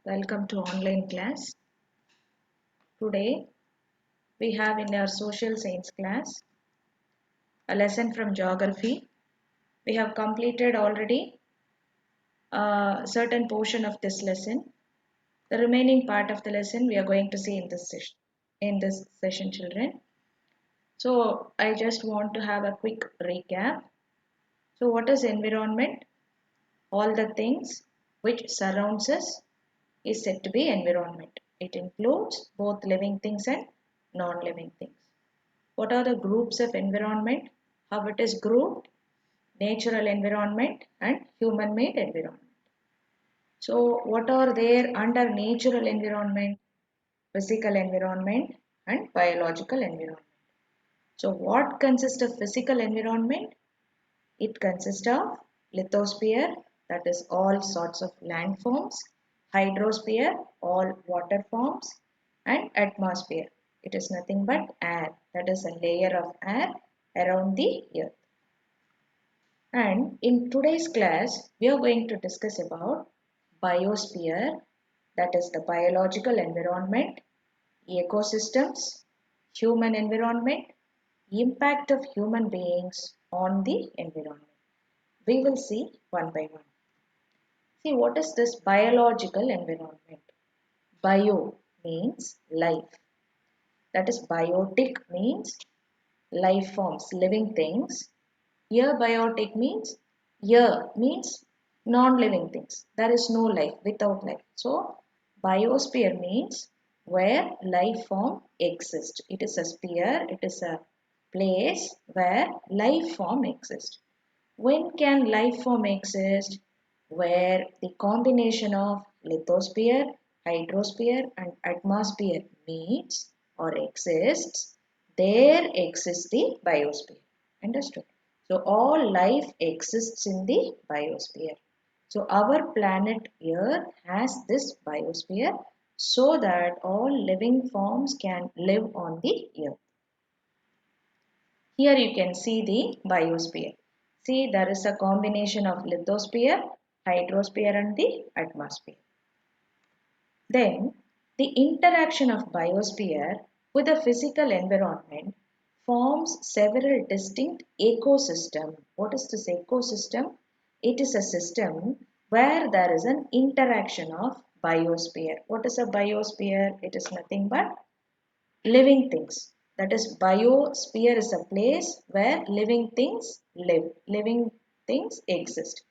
Welcome to online class. Today we have in our social science class a lesson from geography. We have completed already a certain portion of this lesson. The remaining part of the lesson we are going to see in this session. Children. So I just want to have a quick recap. So what is environment? All the things which surrounds us is said to be environment. It includes both living things and non-living things. What are the groups of environment? How it is grouped? Natural environment and human-made environment. So what are there under natural environment? Physical environment and biological environment. So what consists of physical environment? It consists of lithosphere, that is all sorts of landforms, hydrosphere, all water forms, and atmosphere. It is nothing but air, that is a layer of air around the earth. And in today's class, we are going to discuss about biosphere, that is the biological environment, ecosystems, human environment, impact of human beings on the environment. We will see one by one. See, what is this biological environment? Bio means life. That is biotic means life forms, living things. Abiotic means non-living things. There is no life without life. So biosphere means where life form exists. It is a sphere, it is a place where life form exists. When can life form exist? Where the combination of lithosphere, hydrosphere and atmosphere meets or exists, there exists the biosphere. Understood? So all life exists in the biosphere. So our planet Earth has this biosphere so that all living forms can live on the earth. Here you can see the biosphere. See, there is a combination of lithosphere, hydrosphere and the atmosphere. Then the interaction of biosphere with the physical environment forms several distinct ecosystems. What is this ecosystem? It is a system where there is an interaction of biosphere. What is a biosphere? It is nothing but living things. That is, biosphere is a place where living things live, living things exist.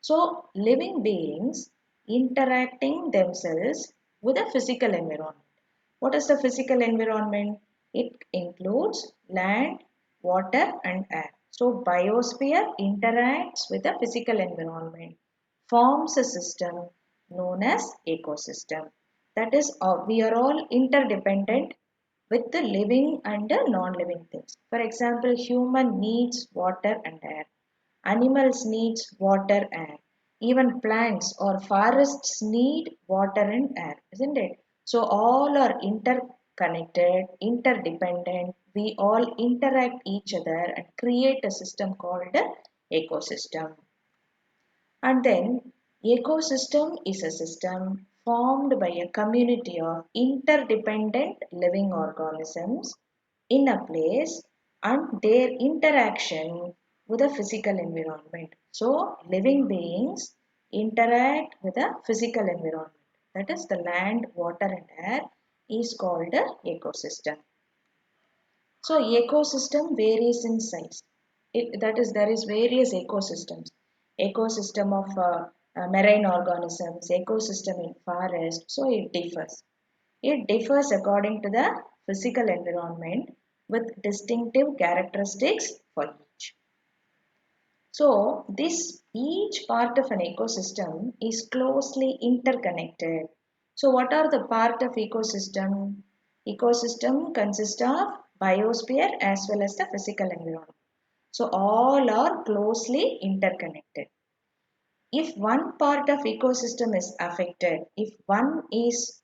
So, living beings interacting themselves with a physical environment. What is the physical environment? It includes land, water, and air. So, biosphere interacts with the physical environment, forms a system known as ecosystem. That is, we are all interdependent with the living and the non-living things. For example, human needs water and air. Animals needs water, air. Even plants or forests need water and air, isn't it? So all are interconnected, interdependent. We all interact each other and create a system called a ecosystem. And then ecosystem is a system formed by a community of interdependent living organisms in a place and their interaction with a physical environment. So living beings interact with a physical environment. That is the land, water and air is called a ecosystem. So ecosystem varies in size. That is, there is various ecosystems. Ecosystem of marine organisms, ecosystem in forest. So it differs. It differs according to the physical environment with distinctive characteristics for each. So this each part of an ecosystem is closely interconnected. So what are the part of ecosystem? Ecosystem consists of biosphere as well as the physical environment. So all are closely interconnected. If one part of ecosystem is affected, if one is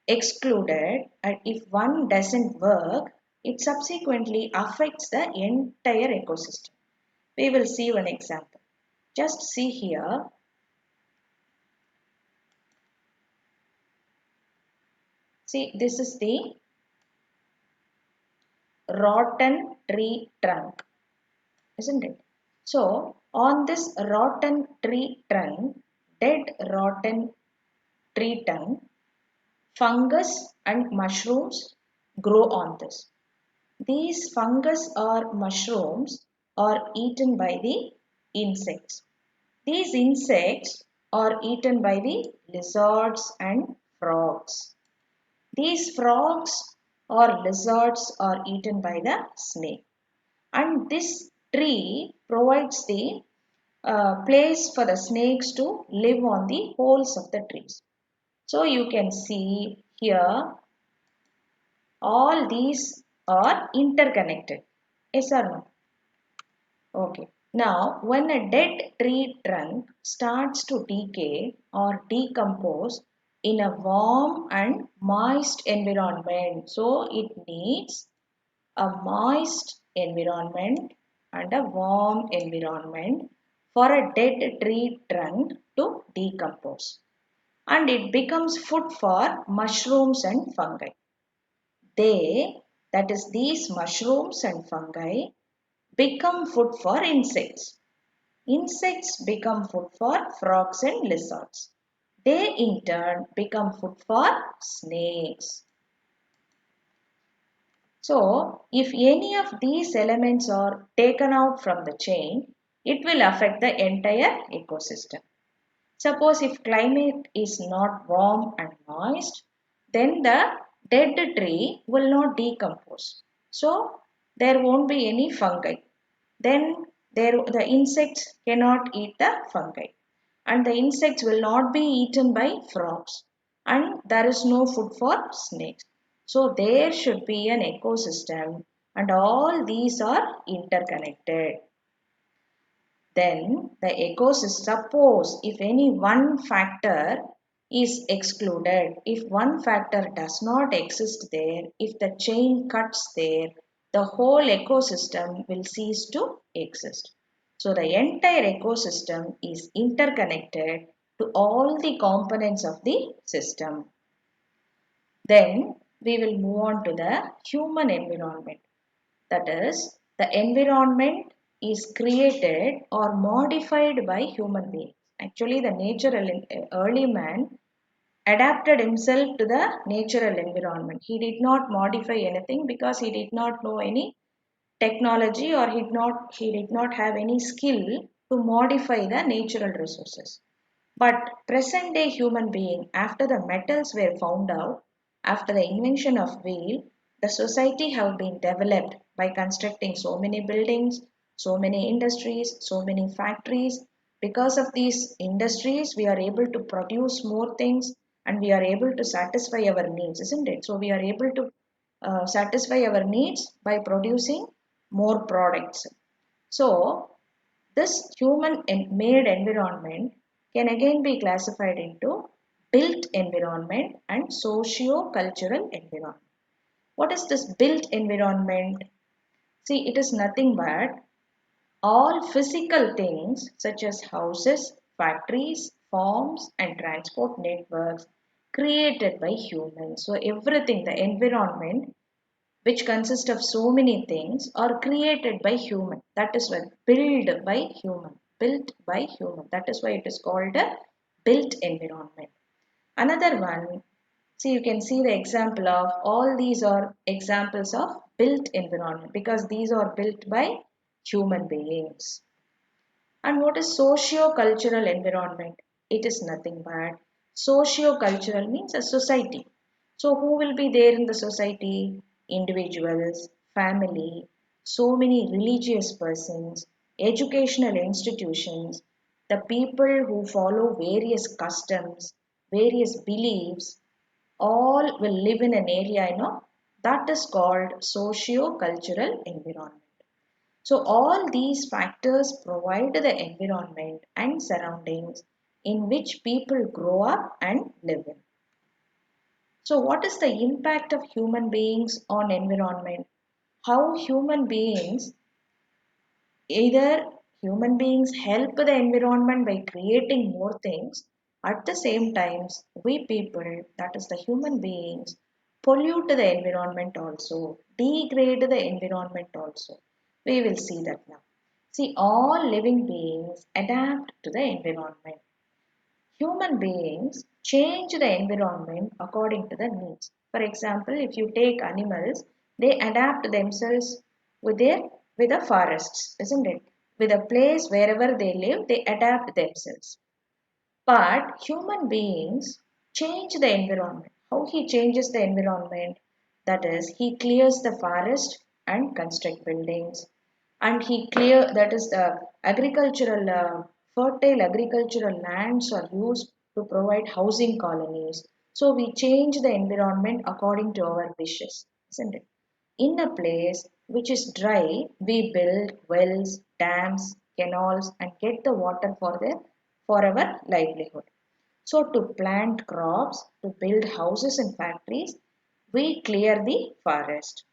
excluded and if one doesn't work, it subsequently affects the entire ecosystem. We will see one example. Just see here. See, this is the rotten tree trunk, isn't it? So, on this rotten tree trunk, dead rotten tree trunk, fungus and mushrooms grow on this. These fungus or mushrooms are eaten by the insects. These insects are eaten by the lizards and frogs. These frogs or lizards are eaten by the snake. And this tree provides the place for the snakes to live on the holes of the trees. So you can see here all these are interconnected. Yes or no? Okay. Now, when a dead tree trunk starts to decay or decompose in a warm and moist environment, so it needs a moist environment and a warm environment for a dead tree trunk to decompose. And it becomes food for mushrooms and fungi. They, that is, these mushrooms and fungi, become food for insects. Insects become food for frogs and lizards. They in turn become food for snakes. So, if any of these elements are taken out from the chain, it will affect the entire ecosystem. Suppose if climate is not warm and moist, then the dead tree will not decompose. So, there won't be any fungi. Then the insects cannot eat the fungi. And the insects will not be eaten by frogs. And there is no food for snakes. So there should be an ecosystem and all these are interconnected. Then the ecosystem, suppose if any one factor is excluded, if one factor does not exist there, if the chain cuts there, the whole ecosystem will cease to exist. So the entire ecosystem is interconnected to all the components of the system. Then we will move on to the human environment. That is, the environment is created or modified by human beings. Actually, the natural early man adapted himself to the natural environment. He did not modify anything because he did not know any technology or he did not have any skill to modify the natural resources. But present day human being, after the metals were found out, after the invention of wheel, the society have been developed by constructing so many buildings, so many industries, so many factories. Because of these industries, we are able to produce more things and we are able to satisfy our needs, isn't it? So we are able to satisfy our needs by producing more products. So this human made environment can again be classified into built environment and socio-cultural environment. What is this built environment? See, it is nothing but all physical things such as houses, factories, farms, and transport networks created by humans. So, everything, the environment which consist of so many things are created by human. That is why built by human. Built by human. That is why it is called a built environment. Another one, see, you can see the example of all these are examples of built environment because these are built by human beings. And what is socio-cultural environment? It is nothing but socio-cultural means a society. So who will be there in the society? Individuals, family, so many religious persons, educational institutions, the people who follow various customs, various beliefs, all will live in an area, that is called socio-cultural environment. So all these factors provide the environment and surroundings in which people grow up and live in. So what is the impact of human beings on environment? How either human beings help the environment by creating more things, at the same times we people, that is the human beings, pollute the environment also, degrade the environment also. We will see that now. See, all living beings adapt to the environment. Human beings change the environment according to the needs. For example, if you take animals, they adapt themselves with their with the forests, isn't it? With a place wherever they live, they adapt themselves. But human beings change the environment. How he changes the environment? That is, he clears the forest and construct buildings, and he clear that is the agricultural fertile agricultural lands are used to provide housing colonies. So we change the environment according to our wishes, isn't it? In a place which is dry, we build wells, dams, canals, and get the water for our livelihood. So to plant crops, to build houses and factories, we clear the forest.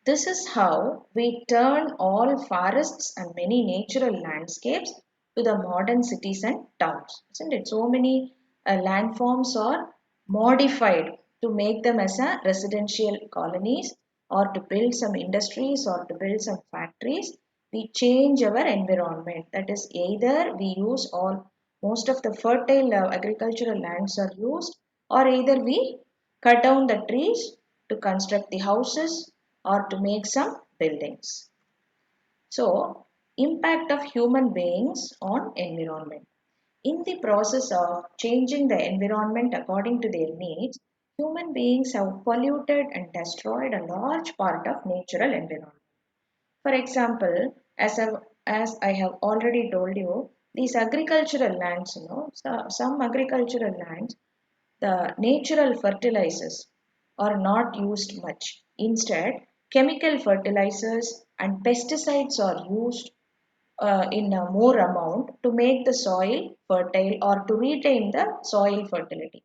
This is how we turn all forests and many natural landscapes to the modern cities and towns. Isn't it? So many landforms are modified to make them as a residential colonies or to build some industries or to build some factories. We change our environment. That is either we use all most of the fertile agricultural lands are used, or either we cut down the trees to construct the houses or to make some buildings. So, impact of human beings on environment. In the process of changing the environment according to their needs, human beings have polluted and destroyed a large part of natural environment. For example, as I have already told you, these agricultural lands, some agricultural lands, the natural fertilizers are not used much. Instead, chemical fertilizers and pesticides are used in a more amount to make the soil fertile or to retain the soil fertility.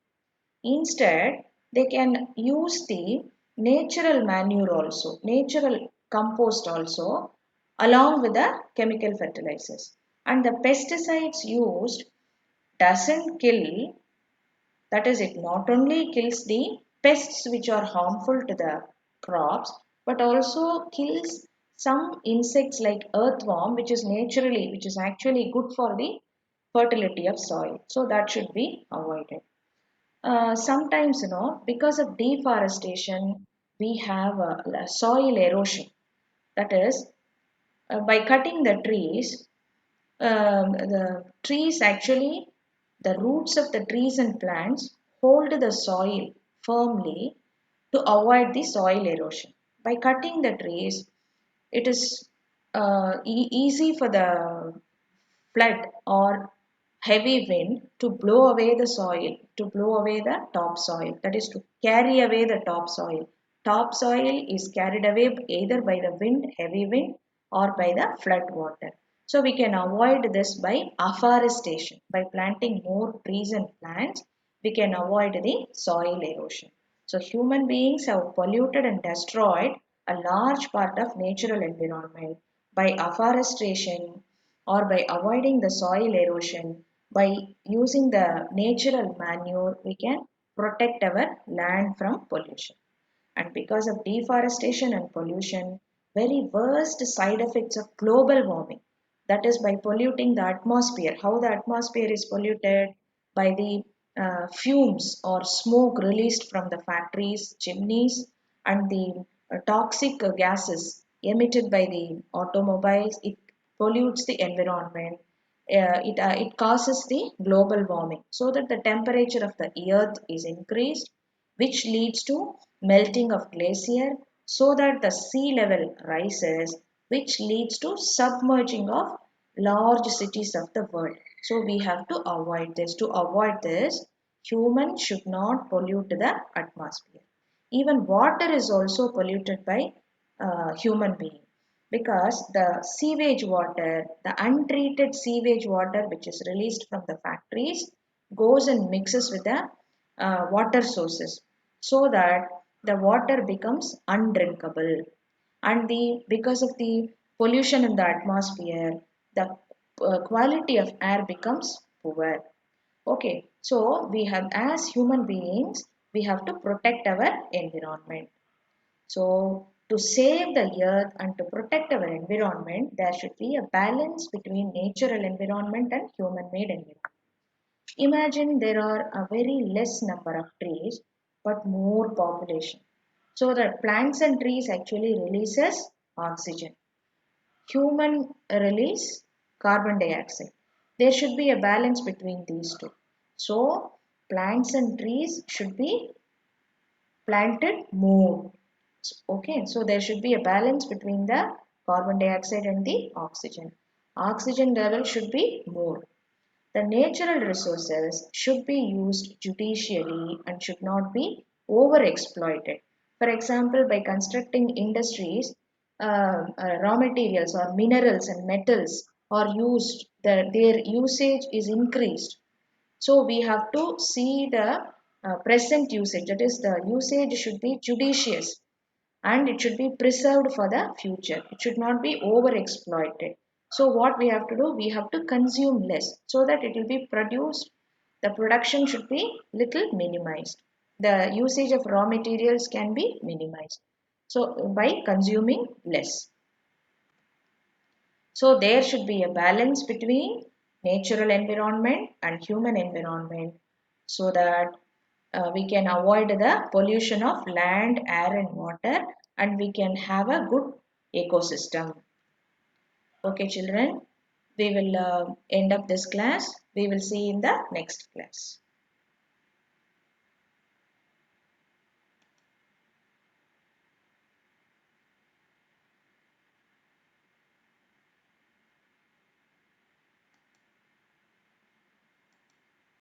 Instead, they can use the natural manure also, natural compost also, along with the chemical fertilizers. And the pesticides used doesn't kill, that is, it not only kills the pests which are harmful to the crops, but also kills some insects like earthworm, which is actually good for the fertility of soil. So that should be avoided. Sometimes, because of deforestation, we have soil erosion. That is, by cutting the trees, the roots of the trees and plants hold the soil firmly to avoid the soil erosion. By cutting the trees, it is easy for the flood or heavy wind to blow away the soil, to blow away the topsoil, that is to carry away the topsoil. Topsoil is carried away either by the wind, heavy wind, or by the flood water. So we can avoid this by afforestation. By planting more trees and plants, we can avoid the soil erosion. So human beings have polluted and destroyed a large part of natural environment by afforestation or by avoiding the soil erosion. By using the natural manure, we can protect our land from pollution. And because of deforestation and pollution, very worst side effects of global warming, that is by polluting the atmosphere. How the atmosphere is polluted? By the fumes or smoke released from the factories, chimneys, and the toxic gases emitted by the automobiles. It pollutes the environment. It causes the global warming, so that the temperature of the earth is increased, which leads to melting of glacier, so that the sea level rises, which leads to submerging of large cities of the world. So we have to avoid this. To avoid this, humans should not pollute the atmosphere. Even water is also polluted by human being, because the sewage water, the untreated sewage water which is released from the factories, goes and mixes with the water sources, so that the water becomes undrinkable. And because of the pollution in the atmosphere, the quality of air becomes poor. Okay, so we have, as human beings, we have to protect our environment. So, to save the earth and to protect our environment, there should be a balance between natural environment and human-made environment. Imagine there are a very less number of trees, but more population. So the plants and trees actually releases oxygen. Human release carbon dioxide. There should be a balance between these two. So plants and trees should be planted more. Okay, so there should be a balance between the carbon dioxide and the oxygen. Oxygen level should be more. The natural resources should be used judicially and should not be overexploited. For example, by constructing industries, raw materials or minerals and metals are used, their usage is increased. So we have to see the present usage, that is, the usage should be judicious and it should be preserved for the future. It should not be overexploited. So what we have to do, we have to consume less so that it will be produced. The production should be little minimized. The usage of raw materials can be minimized. So by consuming less. So there should be a balance between natural environment and human environment so that we can avoid the pollution of land, air and water and we can have a good ecosystem. Okay children, we will end up this class. We will see in the next class.